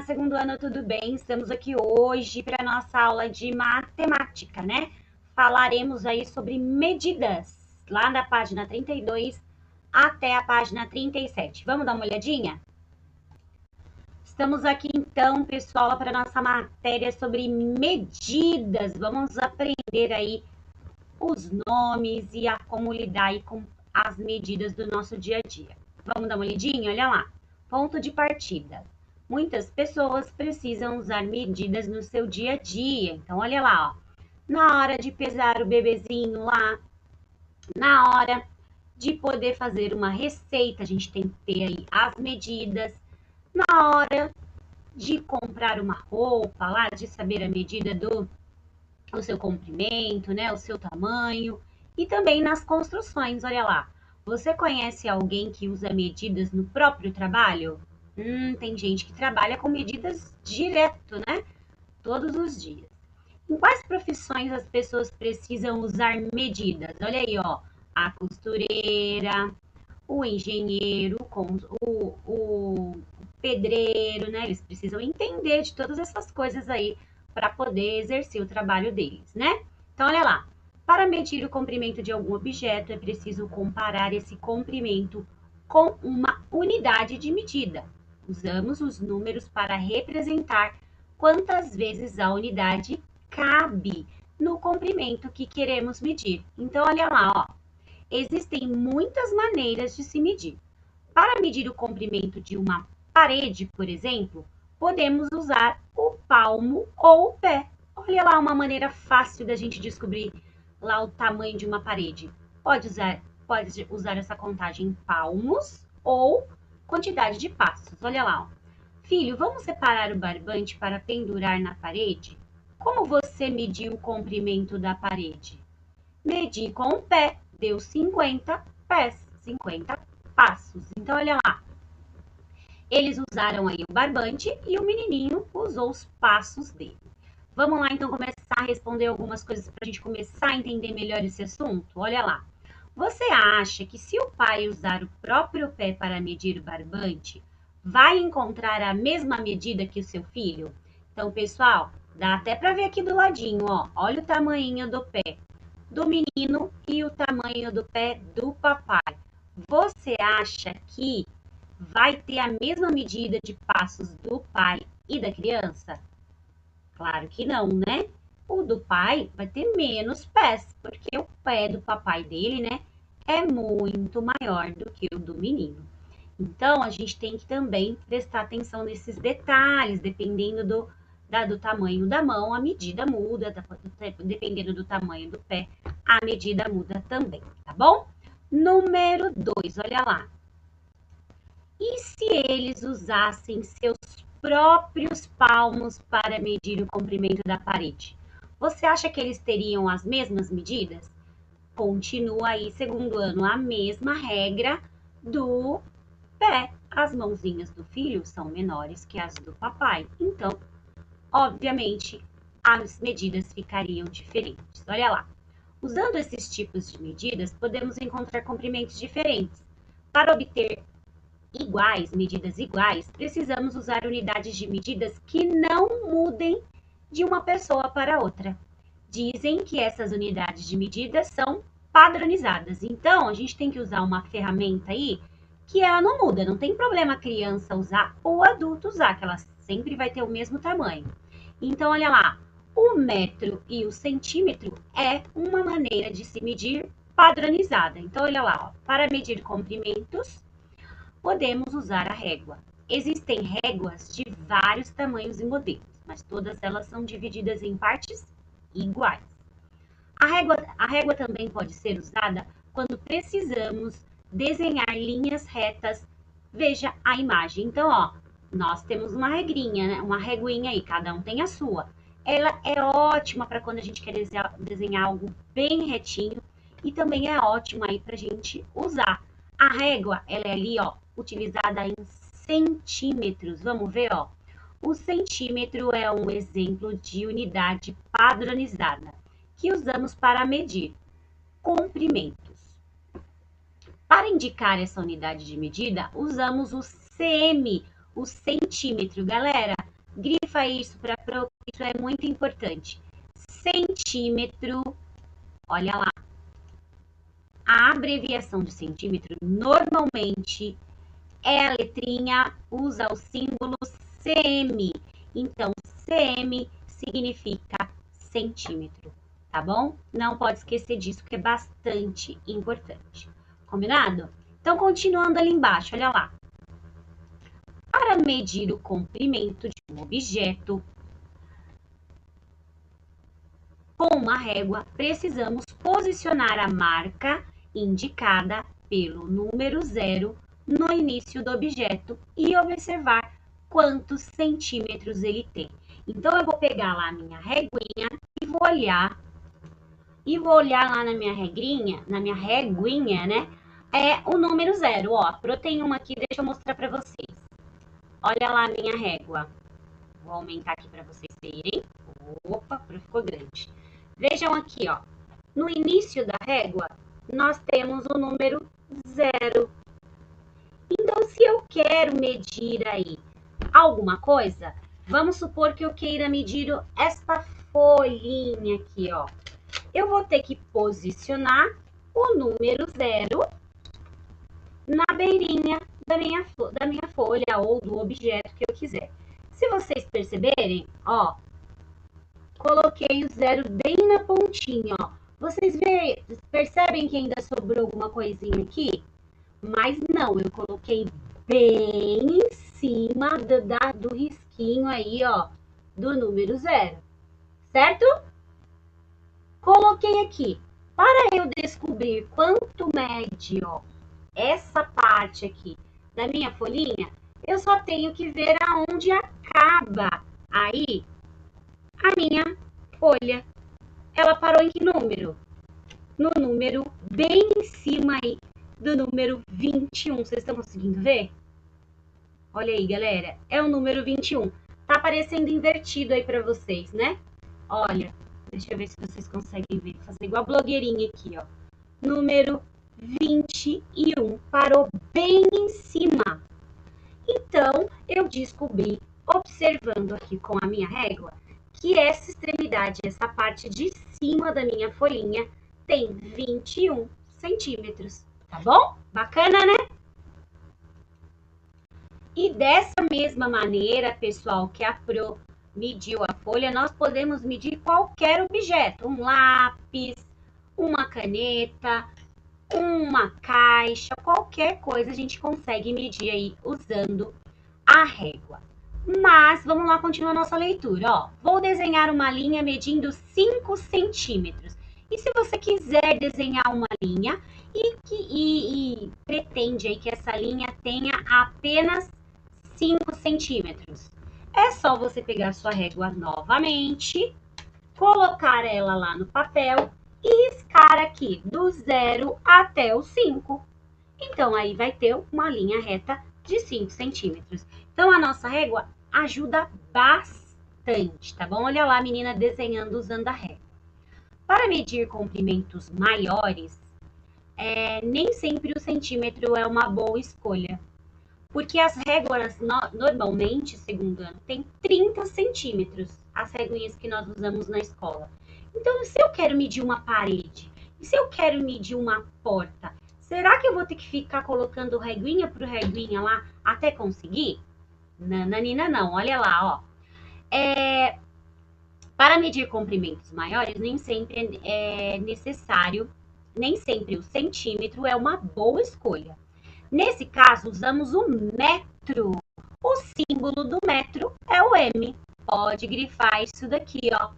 segundo ano, tudo bem? Estamos aqui hoje para nossa aula de matemática, né? Falaremos aí sobre medidas, lá da página 32 até a página 37. Vamos dar uma olhadinha? Estamos aqui então, pessoal, para nossa matéria sobre medidas. Vamos aprender aí os nomes e a como lidar aí com as medidas do nosso dia a dia. Vamos dar uma olhadinha? Olha lá. Ponto de partida. Muitas pessoas precisam usar medidas no seu dia a dia. Então, olha lá, ó. Na hora de pesar o bebezinho lá, na hora de poder fazer uma receita, a gente tem que ter aí as medidas. Na hora de comprar uma roupa lá, de saber a medida do o seu comprimento, né, o seu tamanho. E também nas construções, olha lá. Você conhece alguém que usa medidas no próprio trabalho? Tem gente que trabalha com medidas direto, né? Todos os dias. Em quais profissões as pessoas precisam usar medidas? Olha aí, ó. A costureira, o engenheiro, o pedreiro, né? Eles precisam entender de todas essas coisas aí para poder exercer o trabalho deles, né? Então, olha lá. Para medir o comprimento de algum objeto, é preciso comparar esse comprimento com uma unidade de medida. Usamos os números para representar quantas vezes a unidade cabe no comprimento que queremos medir. Então, olha lá, ó. Existem muitas maneiras de se medir. Para medir o comprimento de uma parede, por exemplo, podemos usar o palmo ou o pé. Olha lá uma maneira fácil da gente descobrir lá o tamanho de uma parede. Pode usar essa contagem em palmos ou quantidade de passos. Olha lá, ó. Filho, vamos separar o barbante para pendurar na parede? Como você mediu o comprimento da parede? Medi com o pé, deu 50 pés, 50 passos. Então, olha lá. Eles usaram aí o barbante e o menininho usou os passos dele. Vamos lá, então, começar a responder algumas coisas para a gente começar a entender melhor esse assunto? Olha lá. Você acha que se o pai usar o próprio pé para medir o barbante, vai encontrar a mesma medida que o seu filho? Então, pessoal, dá até para ver aqui do ladinho, ó. Olha o tamanho do pé do menino e o tamanho do pé do papai. Você acha que vai ter a mesma medida de passos do pai e da criança? Claro que não, né? O do pai vai ter menos pés, porque o pé do papai dele, né, é muito maior do que o do menino. Então, a gente tem que também prestar atenção nesses detalhes, dependendo do tamanho da mão, a medida muda, dependendo do tamanho do pé, a medida muda também, tá bom? Número 2, olha lá. E se eles usassem seus próprios palmos para medir o comprimento da parede? Você acha que eles teriam as mesmas medidas? Continua aí, segundo ano, a mesma regra do pé. As mãozinhas do filho são menores que as do papai. Então, obviamente, as medidas ficariam diferentes. Olha lá. Usando esses tipos de medidas, podemos encontrar comprimentos diferentes. Para obter medidas iguais, precisamos usar unidades de medidas que não mudem de uma pessoa para outra. Dizem que essas unidades de medidas são padronizadas. Então, a gente tem que usar uma ferramenta aí que ela não muda. Não tem problema a criança usar ou adulto usar, que ela sempre vai ter o mesmo tamanho. Então, olha lá, o metro e o centímetro é uma maneira de se medir padronizada. Então, olha lá, ó, para medir comprimentos, podemos usar a régua. Existem réguas de vários tamanhos e modelos, mas todas elas são divididas em partes iguais. A régua também pode ser usada quando precisamos desenhar linhas retas. Veja a imagem. Então, ó, nós temos uma regrinha, né? Uma reguinha aí, cada um tem a sua. Ela é ótima para quando a gente quer desenhar algo bem retinho e também é ótima aí para a gente usar. A régua, ela é ali, ó, utilizada em centímetros. Vamos ver, ó. O centímetro é um exemplo de unidade padronizada que usamos para medir comprimentos. Para indicar essa unidade de medida, usamos o cm, o centímetro. Galera, grifa isso para isso é muito importante. Centímetro, olha lá. A abreviação de centímetro normalmente é a letrinha, usa o símbolo cm. Então, cm significa centímetro, tá bom? Não pode esquecer disso, que é bastante importante. Combinado? Então, continuando ali embaixo, olha lá. Para medir o comprimento de um objeto com uma régua, precisamos posicionar a marca indicada pelo número 0 no início do objeto e observar quantos centímetros ele tem. Então, eu vou pegar lá a minha reguinha e vou olhar lá na minha reguinha, né? É o número 0, ó. Eu tenho uma aqui, deixa eu mostrar para vocês. Olha lá a minha régua. Vou aumentar aqui para vocês verem. Opa, ficou grande. Vejam aqui, ó. No início da régua, nós temos o número 0. Então, se eu quero medir aí alguma coisa, vamos supor que eu queira medir esta folhinha aqui, ó. Eu vou ter que posicionar o número 0 na beirinha da minha folha ou do objeto que eu quiser. Se vocês perceberem, ó, coloquei o 0 bem na pontinha, ó. Vocês percebem que ainda sobrou alguma coisinha aqui? Mas não, eu coloquei bem em cima do risquinho aí, ó, do número 0, certo? Coloquei aqui. Para eu descobrir quanto mede, ó, essa parte aqui da minha folhinha, eu só tenho que ver aonde acaba aí a minha folha. Ela parou em que número? No número bem em cima aí do número 21. Vocês estão conseguindo ver? Olha aí, galera. É o número 21. Tá aparecendo invertido aí para vocês, né? Olha, deixa eu ver se vocês conseguem ver. Vou fazer igual a blogueirinha aqui, ó. Número 21. Parou bem em cima. Então, eu descobri, observando aqui com a minha régua, que essa extremidade, essa parte de cima da minha folhinha, tem 21 centímetros. Tá bom? Bacana, né? E dessa mesma maneira, pessoal, que a Pro mediu a folha, nós podemos medir qualquer objeto. Um lápis, uma caneta, uma caixa, qualquer coisa a gente consegue medir aí usando a régua. Mas vamos lá continuar nossa leitura. Ó, vou desenhar uma linha medindo 5 centímetros. E se você quiser desenhar uma linha e pretende aí que essa linha tenha apenas 5 centímetros, é só você pegar sua régua novamente, colocar ela lá no papel e riscar aqui do 0 até o 5. Então, aí vai ter uma linha reta de 5 centímetros. Então, a nossa régua ajuda bastante, tá bom? Olha lá a menina desenhando usando a régua. Para medir comprimentos maiores, nem sempre o centímetro é uma boa escolha. Porque as réguas, normalmente, segundo ano, tem 30 centímetros, as réguinhas que nós usamos na escola. Então, se eu quero medir uma parede, e se eu quero medir uma porta, será que eu vou ter que ficar colocando reguinha por reguinha lá até conseguir? Nananina não, olha lá, ó. Para medir comprimentos maiores, nem sempre é necessário, nem sempre o centímetro é uma boa escolha. Nesse caso, usamos o metro. O símbolo do metro é o M. Pode grifar isso daqui, ó,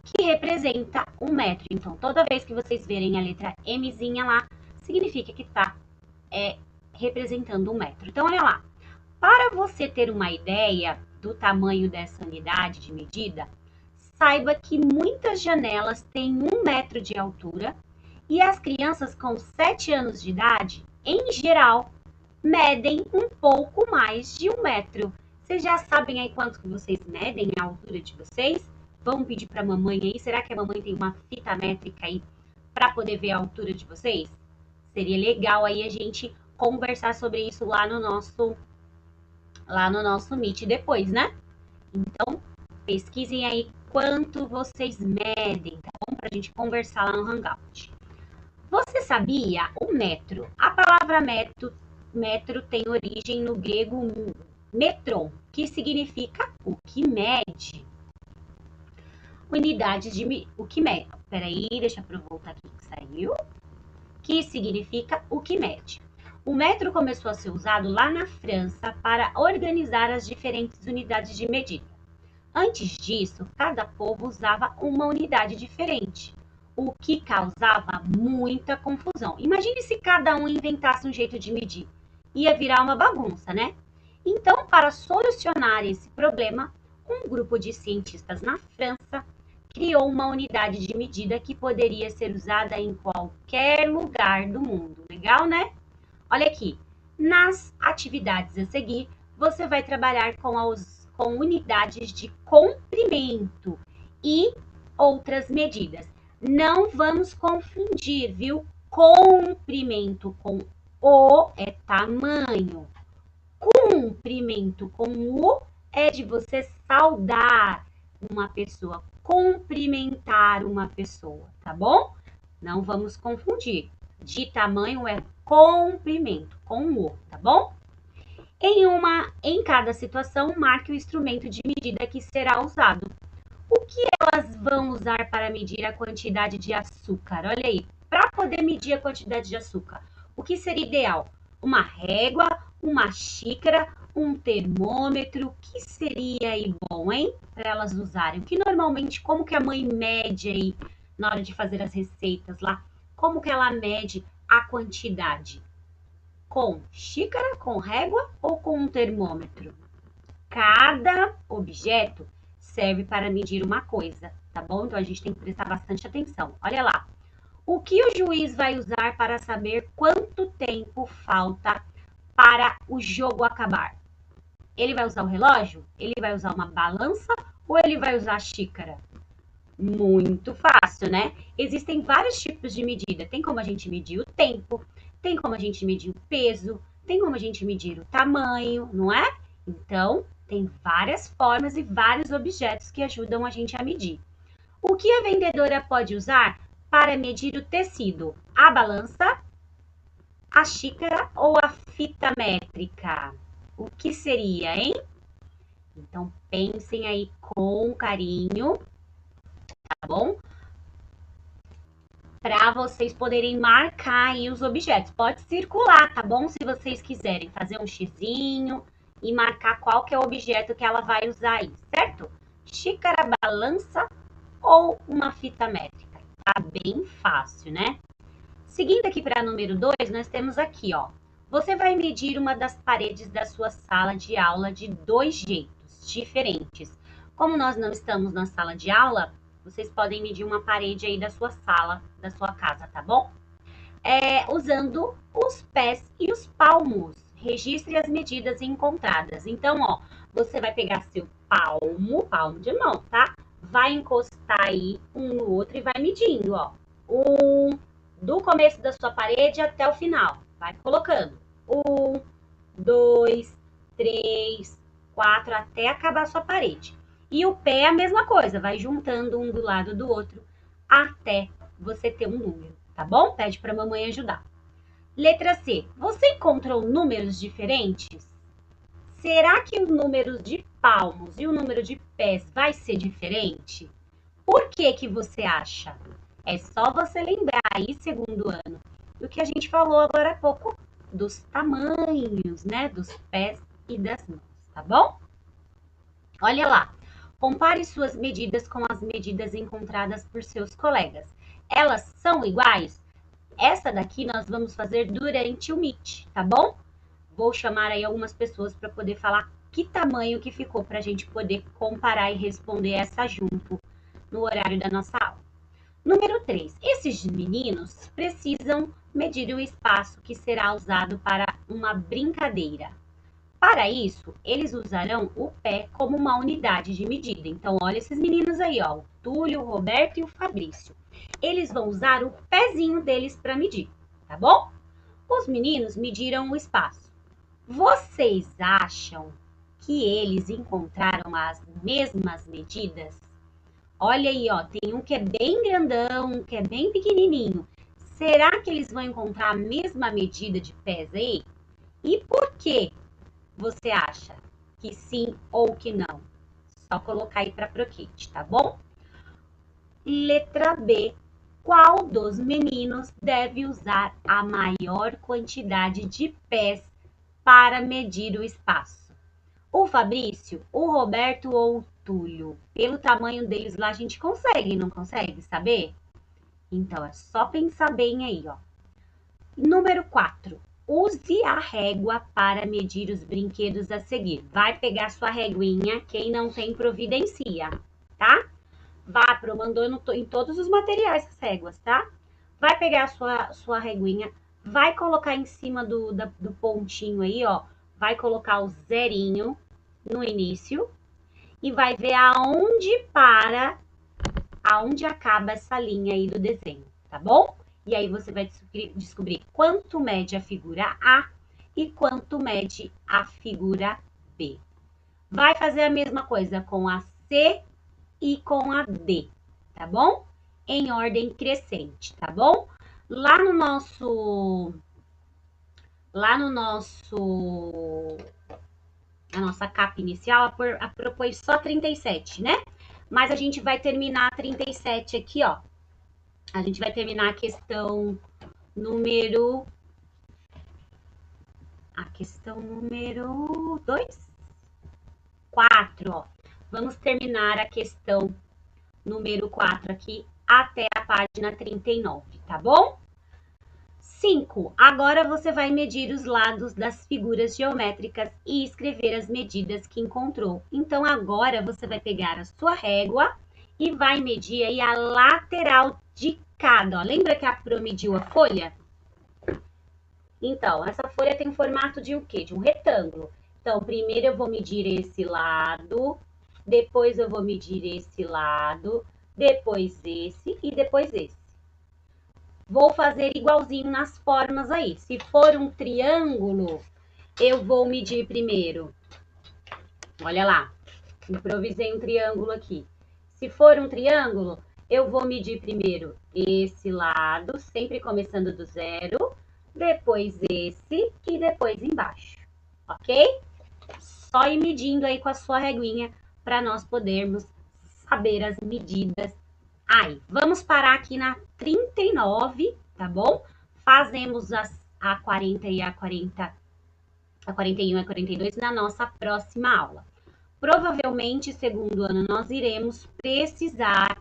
que representa um metro. Então, toda vez que vocês verem a letra Mzinha lá, significa que está representando um metro. Então, olha lá. Para você ter uma ideia do tamanho dessa unidade de medida, saiba que muitas janelas têm 1 metro de altura e as crianças com 7 anos de idade, em geral, medem um pouco mais de 1 metro. Vocês já sabem aí quanto que vocês medem a altura de vocês? Vamos pedir para a mamãe aí. Será que a mamãe tem uma fita métrica aí para poder ver a altura de vocês? Seria legal aí a gente conversar sobre isso lá no nosso lá no nosso Meet depois, né? Então, pesquisem aí quanto vocês medem, tá bom? Pra gente conversar lá no Hangout. Você sabia o metro? A palavra metro tem origem no grego metron, que significa o que mede. Unidades de o que mede. Peraí, deixa eu voltar aqui que saiu. Que significa o que mede. O metro começou a ser usado lá na França para organizar as diferentes unidades de medida. Antes disso, cada povo usava uma unidade diferente, o que causava muita confusão. Imagine se cada um inventasse um jeito de medir. Ia virar uma bagunça, né? Então, para solucionar esse problema, um grupo de cientistas na França criou uma unidade de medida que poderia ser usada em qualquer lugar do mundo. Legal, né? Olha aqui, nas atividades a seguir, você vai trabalhar com unidades de comprimento e outras medidas. Não vamos confundir, viu? Comprimento com o é tamanho. Cumprimento com o é de você saudar uma pessoa, cumprimentar uma pessoa, tá bom? Não vamos confundir. De tamanho é comprimento com o, tá bom? Em cada situação, marque o instrumento de medida que será usado. O que elas vão usar para medir a quantidade de açúcar? Olha aí, para poder medir a quantidade de açúcar, o que seria ideal? Uma régua, uma xícara, um termômetro, o que seria aí bom, hein? Para elas usarem. O que normalmente, como que a mãe mede aí na hora de fazer as receitas lá? Como que ela mede a quantidade? Com xícara, com régua ou com um termômetro? Cada objeto serve para medir uma coisa, tá bom? Então a gente tem que prestar bastante atenção. Olha lá. O que o juiz vai usar para saber quanto tempo falta para o jogo acabar? Ele vai usar o relógio? Ele vai usar uma balança ou ele vai usar a xícara? Muito fácil, né? Existem vários tipos de medida. Tem como a gente medir o tempo, tem como a gente medir o peso, tem como a gente medir o tamanho, não é? Então, tem várias formas e vários objetos que ajudam a gente a medir. O que a vendedora pode usar para medir o tecido? A balança, a xícara ou a fita métrica? O que seria, hein? Então, pensem aí com carinho, tá bom? Para vocês poderem marcar aí os objetos. Pode circular, tá bom? Se vocês quiserem fazer um xizinho e marcar qual que é o objeto que ela vai usar aí, certo? Xícara, balança ou uma fita métrica. Tá bem fácil, né? Seguindo aqui para número 2, nós temos aqui, ó. Você vai medir uma das paredes da sua sala de aula de dois jeitos diferentes. Como nós não estamos na sala de aula, vocês podem medir uma parede aí da sua sala, da sua casa, tá bom? Usando os pés e os palmos. Registre as medidas encontradas. Então, ó, você vai pegar seu palmo de mão, tá? Vai encostar aí um no outro e vai medindo, ó. Do começo da sua parede até o final. Vai colocando. 1, 2, 3, 4, até acabar a sua parede. E o pé é a mesma coisa, vai juntando um do lado do outro até você ter um número, tá bom? Pede para a mamãe ajudar. Letra C. Você encontrou números diferentes? Será que o número de palmos e o número de pés vai ser diferente? Por que que você acha? É só você lembrar aí, segundo ano, do que a gente falou agora há pouco, dos tamanhos, né? Dos pés e das mãos, tá bom? Olha lá. Compare suas medidas com as medidas encontradas por seus colegas. Elas são iguais? Essa daqui nós vamos fazer durante o Meet, tá bom? Vou chamar aí algumas pessoas para poder falar que tamanho que ficou para a gente poder comparar e responder essa junto no horário da nossa aula. Número 3. Esses meninos precisam medir o espaço que será usado para uma brincadeira. Para isso, eles usarão o pé como uma unidade de medida. Então, olha esses meninos aí, ó, o Túlio, o Roberto e o Fabrício. Eles vão usar o pezinho deles para medir, tá bom? Os meninos mediram o espaço. Vocês acham que eles encontraram as mesmas medidas? Olha aí, ó, tem um que é bem grandão, um que é bem pequenininho. Será que eles vão encontrar a mesma medida de pés aí? E por que você acha que sim ou que não? Só colocar aí para Procute, tá bom? Letra B. Qual dos meninos deve usar a maior quantidade de pés para medir o espaço? O Fabrício, o Roberto ou o Túlio? Pelo tamanho deles lá a gente consegue, não consegue saber? Então é só pensar bem aí, ó. Número 4. Use a régua para medir os brinquedos a seguir. Vai pegar sua reguinha, quem não tem providencia, tá? Vá pro mandou em todos os materiais as réguas, tá? Vai pegar a sua reguinha, vai colocar em cima do pontinho aí, ó. Vai colocar o zerinho no início e vai ver aonde acaba essa linha aí do desenho, tá bom? E aí você vai descobrir quanto mede a figura A e quanto mede a figura B. Vai fazer a mesma coisa com a C e com a D, tá bom? Em ordem crescente, tá bom? Lá no nosso a nossa capa inicial, propôs só 37, né? Mas a gente vai terminar a 37 aqui, ó. A gente vai terminar a questão número 2, 4, ó. Vamos terminar a questão número 4 aqui até a página 39, tá bom? 5. Agora você vai medir os lados das figuras geométricas e escrever as medidas que encontrou. Então, agora você vai pegar a sua régua e vai medir aí a lateral de cada. Ó. Lembra que a Pro mediu a folha? Então, essa folha tem formato de o quê? De um retângulo. Então, primeiro eu vou medir esse lado, depois eu vou medir esse lado, depois esse e depois esse. Vou fazer igualzinho nas formas aí. Se for um triângulo, eu vou medir primeiro. Olha lá, improvisei um triângulo aqui. Se for um triângulo, eu vou medir primeiro esse lado, sempre começando do zero, depois esse e depois embaixo, ok? Só ir medindo aí com a sua reguinha para nós podermos saber as medidas aí. Vamos parar aqui na 39, tá bom? Fazemos a 40 e a 40, a 41 e a 42 na nossa próxima aula. Provavelmente, segundo ano, nós iremos precisar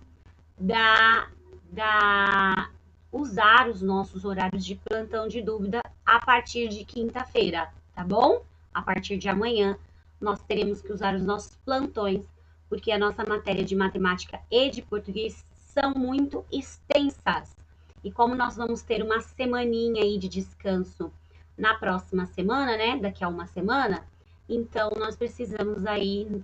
usar os nossos horários de plantão de dúvida a partir de quinta-feira, tá bom? A partir de amanhã, nós teremos que usar os nossos plantões, porque a nossa matéria de matemática e de português são muito extensas. E como nós vamos ter uma semaninha aí de descanso na próxima semana, né? Daqui a uma semana, então nós precisamos aí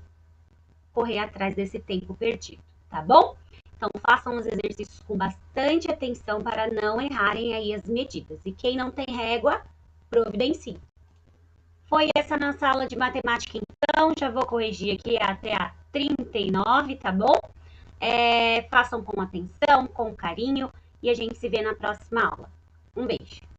correr atrás desse tempo perdido, tá bom? Então façam os exercícios com bastante atenção para não errarem aí as medidas. E quem não tem régua, providencie. Foi essa nossa aula de matemática então, já vou corrigir aqui até a 39, tá bom? Façam com atenção, com carinho e a gente se vê na próxima aula. Um beijo!